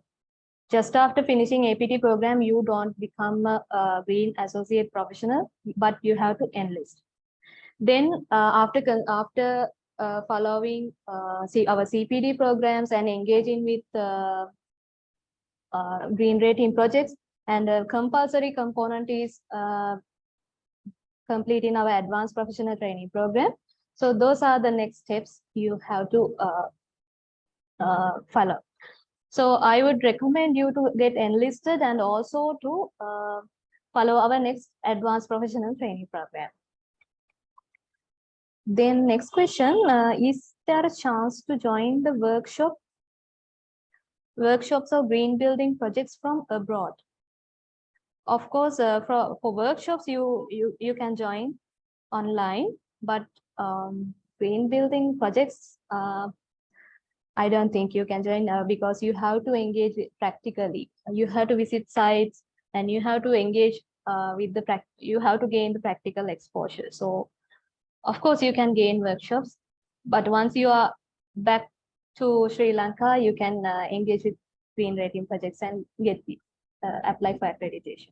just after finishing APT program, you don't become a green associate professional, but you have to enlist. Then after following our CPD programs and engaging with green rating projects, and a compulsory component is completing our advanced professional training program. So those are the next steps you have to follow. So I would recommend you to get enlisted and also to follow our next advanced professional training program. Then next question, is there a chance to join the workshops of green building projects from abroad? Of course, for workshops, you can join online, but green building projects, I don't think you can join because you have to engage practically. You have to visit sites and you have to engage with the you have to gain the practical exposure. So of course you can gain workshops, but once you are back to Sri Lanka, you can engage with green rating projects and get apply for accreditation.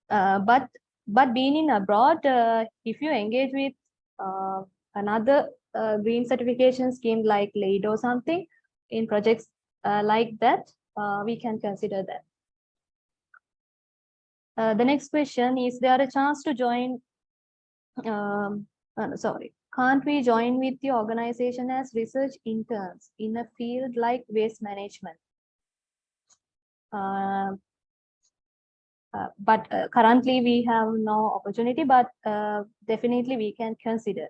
But being in abroad, if you engage with another green certification scheme like LEED or something in projects like that, we can consider that. The next question is, there a chance to join? Sorry, can't we join with the organization as research interns in a field like waste management? But currently we have no opportunity, but definitely we can consider.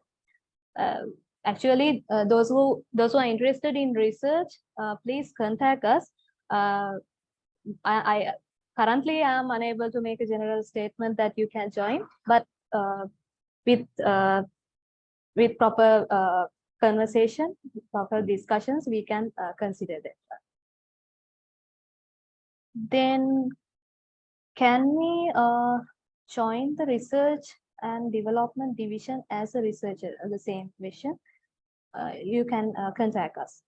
Actually, those who are interested in research, please contact us. I currently am unable to make a general statement that you can join, but with proper conversation, proper discussions, we can consider that. Then can we join the research and development division as a researcher? The same question. You can contact us.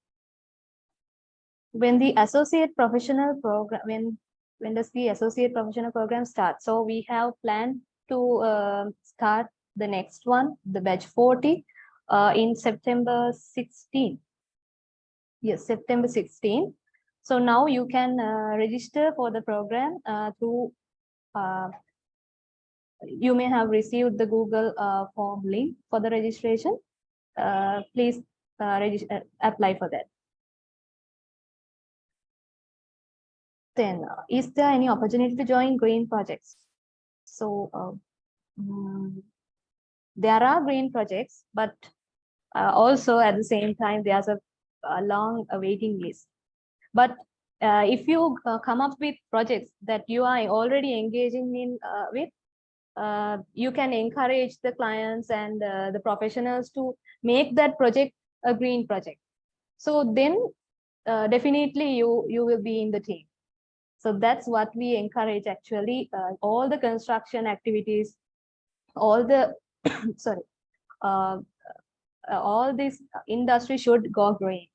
When the associate professional program, when does the associate professional program start? So we have planned to start the next one, the batch 40, in September 16. Yes, September 16. So now you can register for the program through, you may have received the Google form link for the registration. Please apply for that. Then, is there any opportunity to join green projects? So there are green projects, but also at the same time, there's a long waiting list. But if you come up with projects that you are already engaging in with, you can encourage the clients and the professionals to make that project a green project. So then definitely you will be in the team. So that's what we encourage actually. All the construction activities, all the sorry, all this industry should go green.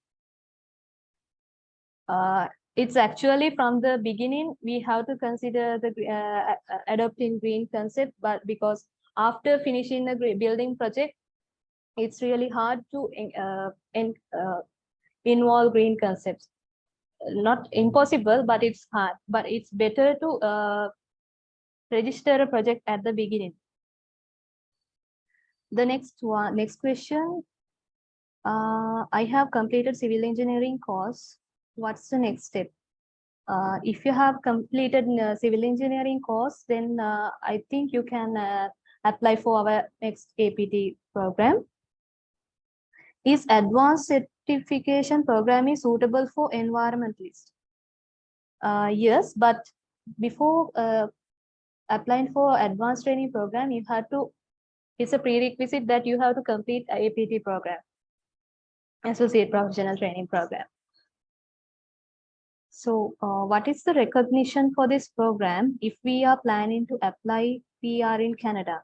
It's actually from the beginning we have to consider the adopting green concept, but because after finishing the building project, it's really hard to involve green concepts. Not impossible, but it's hard. But it's better to register a project at the beginning. The next question. I have completed civil engineering course. What's the next step? If you have completed civil engineering course, then I think you can apply for our next APT program. Is advanced certification program is suitable for environmentalists? Yes, but before applying for advanced training program, you have to It's a prerequisite that you have to complete a APT program, Associate Professional Training Program. So what is the recognition for this program if we are planning to apply PR in Canada?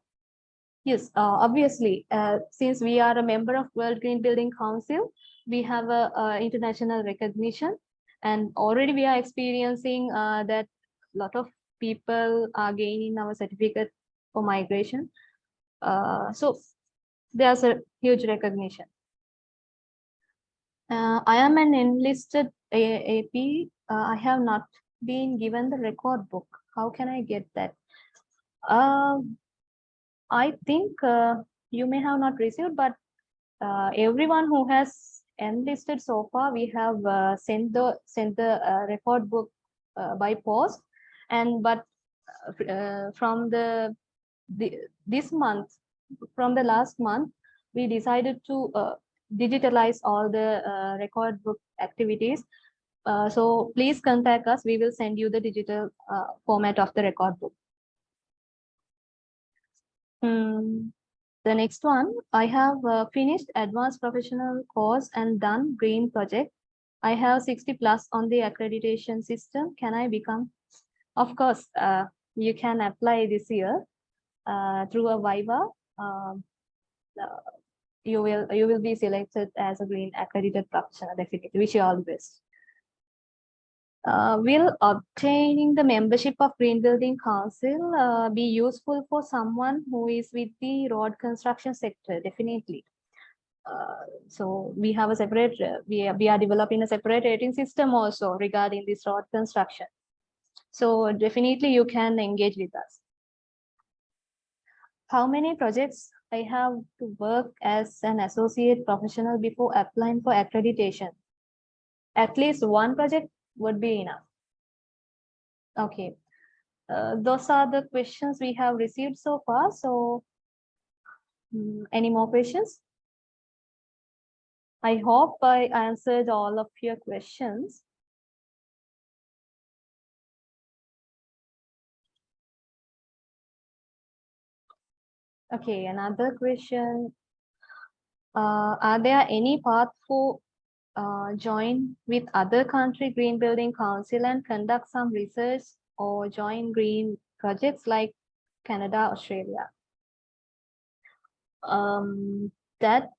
Yes, obviously, since we are a member of World Green Building Council, we have a international recognition, and already we are experiencing that a lot of people are gaining our certificate for migration. So there's a huge recognition. I am an enlisted AP. I have not been given the record book. How can I get that? I think you may have not received, but everyone who has enlisted so far, we have sent the record book by post, and from this month, from the last month, we decided to digitalize all the record book activities. So please contact us. We will send you the digital format of the record book. The next one, I have finished advanced professional course and done green project. I have 60 plus on the accreditation system. Can I become? Of course, you can apply this year through a Viva. You will be selected as a green accredited practitioner. Definitely, wish you all the best. Will obtaining the membership of Green Building Council be useful for someone who is with the road construction sector? Definitely. So we have a separate, we are developing a separate rating system also regarding this road construction. So definitely you can engage with us. How many projects I have to work as an associate professional before applying for accreditation? At least one project would be enough. Okay, those are the questions we have received so far. So any more questions? I hope I answered all of your questions. Okay, another question. Are there any path for join with other country green building council and conduct some research or join green projects like Canada, Australia? That,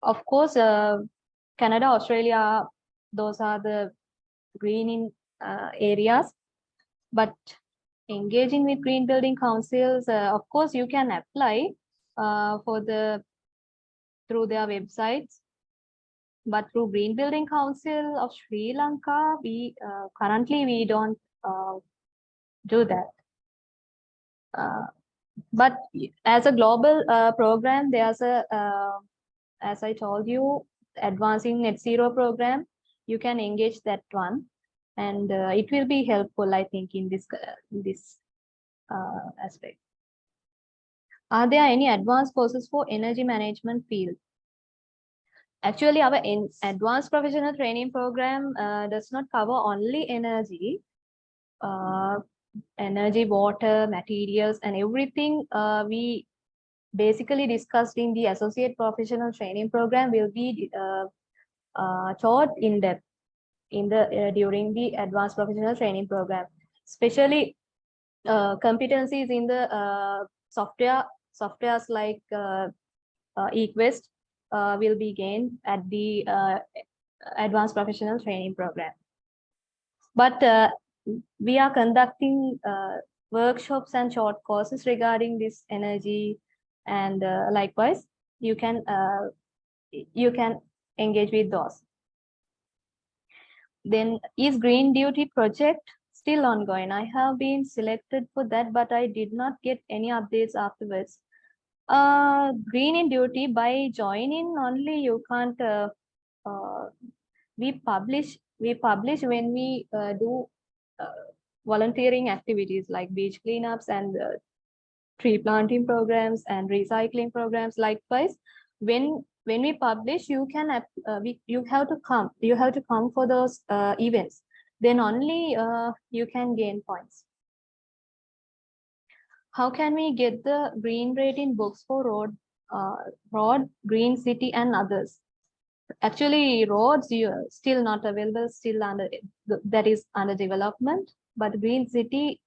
of course, Canada, Australia, those are the greening areas, but engaging with green building councils, of course, you can apply through their websites, but through Green Building Council of Sri Lanka, we currently we don't do that. But as a global program, there's a, as I told you, advancing net zero program. You can engage that one, and it will be helpful, I think, in this aspect. Are there any advanced courses for energy management field? Actually, our advanced professional training program does not cover only energy, water, materials, and everything we basically discussed in the associate professional training program will be taught in depth during the advanced professional training program, especially competencies in the softwares like eQuest will be gained at the advanced professional training program. But we are conducting workshops and short courses regarding this energy, and likewise you can engage with those. Then, is green duty project still ongoing? I have been selected for that, but I did not get any updates afterwards. Green in duty, by joining only you can't. We publish when we do volunteering activities like beach cleanups and tree planting programs and recycling programs. Likewise, when we publish, you can you have to come for those events. Then only you can gain points. How can we get the green rating books for road, green city, and others? Actually, roads you still not available, still under that is under development. But green city,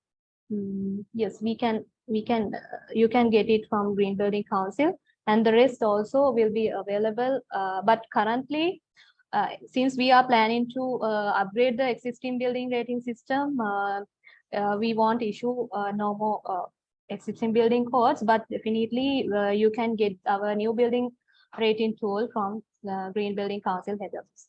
yes, we can you can get it from Green Building Council, and the rest also will be available. But currently, since we are planning to upgrade the existing building rating system, we won't issue no more existing building codes, but definitely you can get our new building rating tool from the Green Building Council head office.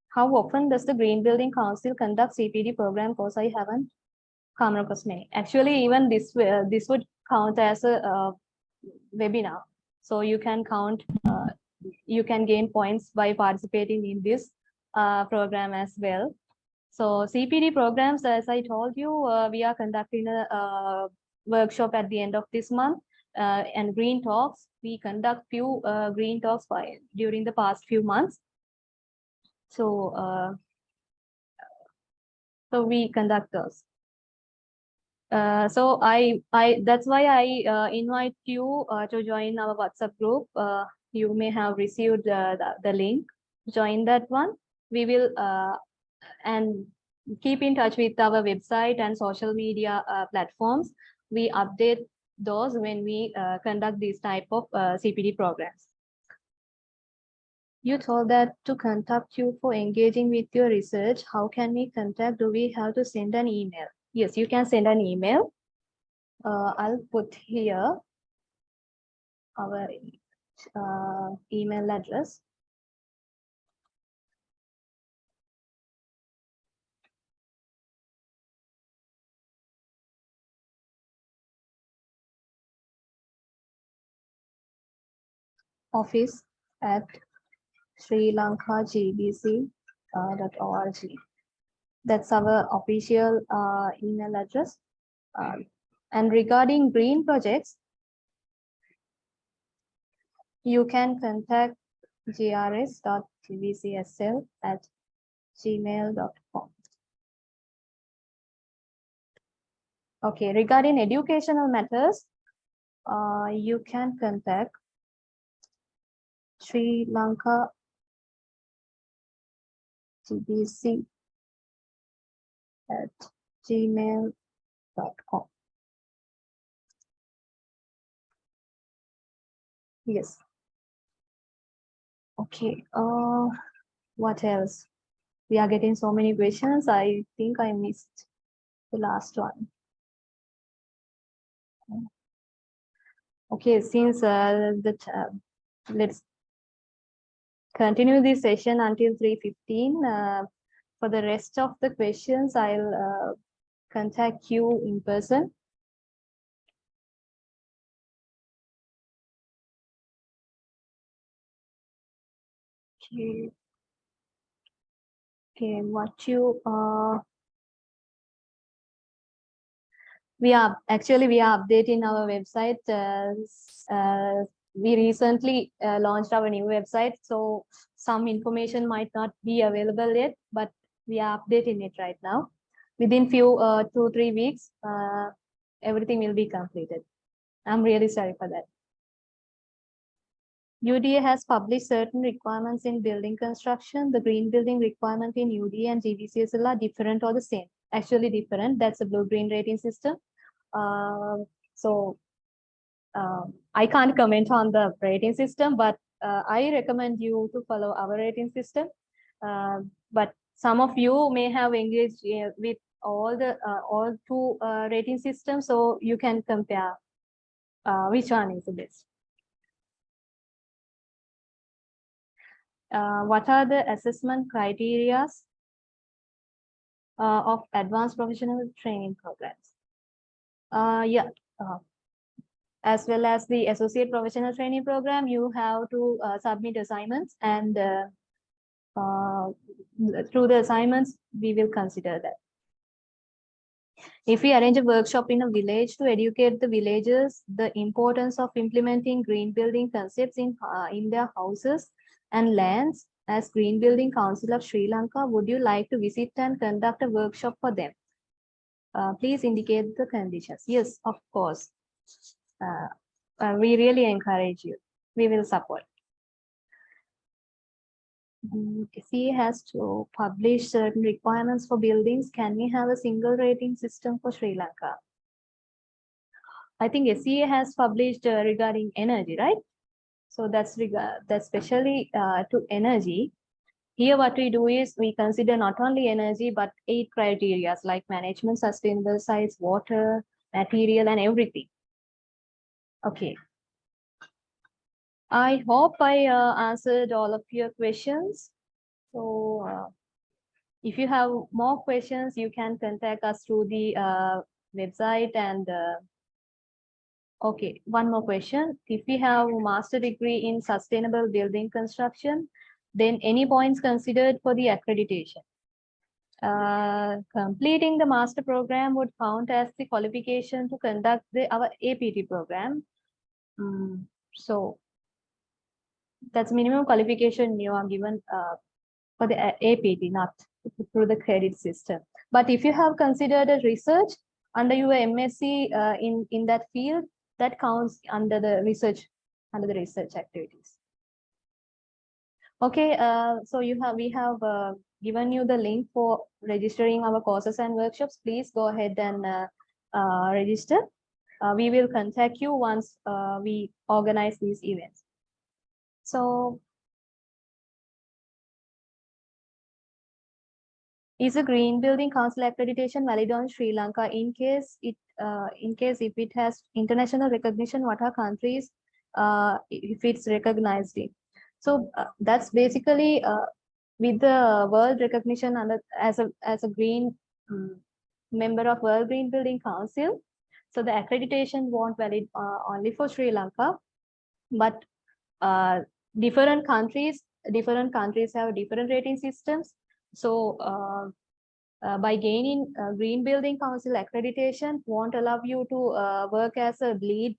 How often does the Green Building Council conduct CPD program? Because I haven't come across many. Actually, even this would count as a webinar. So you can count, you can gain points by participating in this program as well. So CPD programs, as I told you, we are conducting a workshop at the end of this month, and green talks. We conduct few green talks during the past few months. So so we conduct those. So I that's why I invite you to join our WhatsApp group. You may have received the link. Join that one. We will and keep in touch with our website and social media platforms. We update those when we conduct these type of CPD programs. You told that to contact you for engaging with your research. How can we contact? Do we have to send an email? Yes, you can send an email. I'll put here our email address. office@srilankagbc.org. That's our official email address. And regarding green projects, you can contact grs.gbcsl@gmail.com. Okay, regarding educational matters, you can contact Sri Lanka gbc@gmail.com. Yes. Okay. What else? We are getting so many questions. I think I missed the last one. Okay, since let's continue this session until 3:15. For the rest of the questions, I'll contact you in person. Okay. Okay, what you we are updating our website. We recently launched our new website, so some information might not be available yet, but we are updating it right now. Within few 2-3 weeks, everything will be completed. I'm really sorry for that. UDA has published certain requirements in building construction. The green building requirement in UDA and GBCSL are different or the same? Actually different. That's a blue-green rating system. So I can't comment on the rating system, but I recommend you to follow our rating system. But some of you may have engaged with all two rating systems, so you can compare which one is the best. What are the assessment criteria of advanced professional training programs? As well as the associate professional training program, you have to submit assignments, and through the assignments, we will consider that. If we arrange a workshop in a village to educate the villagers the importance of implementing green building concepts in their houses and lands, as Green Building Council of Sri Lanka, would you like to visit and conduct a workshop for them? please indicate the conditions. Yes, of course. We really encourage you. We will support. CA has to publish certain requirements for buildings. Can we have a single rating system for Sri Lanka? I think SCA has published regarding energy, right? So that's especially to energy. Here what we do is we consider not only energy, but 8 criteria like management, sustainable sites, water, material, and everything. Okay. I hope I answered all of your questions. So if you have more questions, you can contact us through the website. And okay, one more question. If we have a master degree in sustainable building construction, then any points considered for the accreditation? Completing the master program would count as the qualification to conduct our APT program. So that's minimum qualification you are given for the APT, not through the credit system. But if you have considered a research under your MSc in that field, that counts under the research activities. Okay, so we have given you the link for registering our courses and workshops. Please go ahead and register. We will contact you once we organize these events. So, is a Green Building Council accreditation valid on Sri Lanka in case if it has international recognition? What are countries if it's recognized in? So that's basically with the world recognition under as a green member of World Green Building Council. So the accreditation won't valid only for Sri Lanka, but different countries have different rating systems. So by gaining Green Building Council accreditation won't allow you to work as a LEED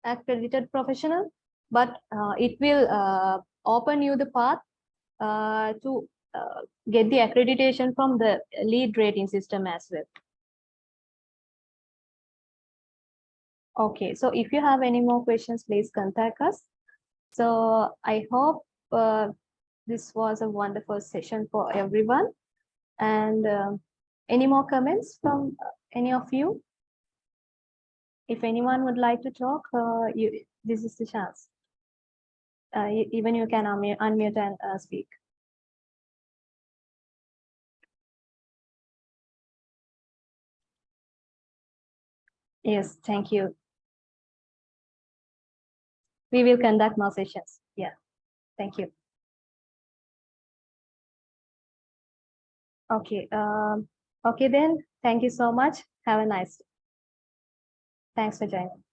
accredited professional, but it will open you the path to get the accreditation from the LEED rating system as well. Okay, so if you have any more questions, please contact us. So I hope this was a wonderful session for everyone. And any more comments from any of you? If anyone would like to talk, this is the chance. Even you can unmute and speak. Yes, thank you. We will conduct more sessions. Yeah, thank you. Okay, okay then. Thank you so much. Have a nice day. Thanks for joining.